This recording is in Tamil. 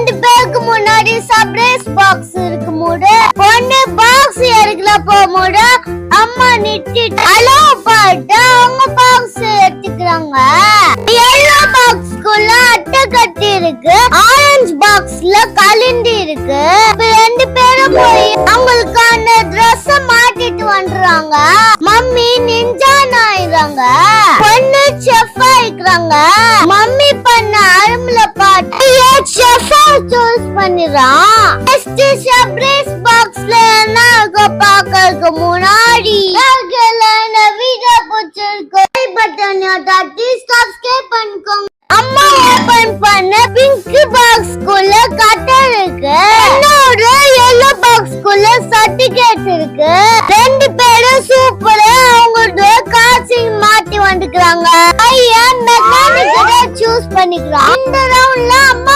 ரெண்டு பேருக்கு முன்னாடி சர்ப்ரைஸ் பாக்ஸ் இருக்கு மூடு. பொண்ணு பாக்ஸ் எடுக்கல போகும்போது அம்மா நிட்டிட்டு ஹலோ பாட்டு அவங்க பாக்ஸ் எடுத்துக்கிறாங்க. எல்லோ பாக்ஸ்க்குள்ள அட்டை கட்டி இருக்கு, ஆரஞ்சு பாக்ஸ்ல கலிண்டி இருக்கு. ரெண்டு பேரும் போய் அவங்களுக்கான ட்ரெஸ் மாட்டிட்டு வந்துறாங்க. மம்மி நிஞ்சான் ஆயிடுறாங்க, பொண்ணு செஃப் ஆயிக்கிறாங்க. மம்மி பண்ண அரும்புல பாட்டு செஃப் சூஸ் பண்ணிடுறான். ஃபர்ஸ்ட் சர்ப்ரைஸ் பாக்ஸ்ல என்ன இருக்கு பாக்கிறதுக்கு முன்னாடி இந்த வீடியோ பிடிச்சிருக்கு பட்டனை தட்டி சப்ஸ்கிரைப் பண்ணிக்கோங்க. அம்மா ஓபன் பண்ண பிங்க் பாக்ஸ்க்குள்ள கட்டர் இருக்கு, இன்னொரு yellow பாக்ஸ்க்குள்ள சர்டிபிகேட் இருக்கு. ரெண்டு பேரும் சூப்பரா அவங்களோட காசிங் மாட்டி வந்துக்கிறாங்க. பையன் மெக்கானிக்கை சூஸ் பண்ணிக்கிறான். இந்த ரவுண்ட்ல அம்மா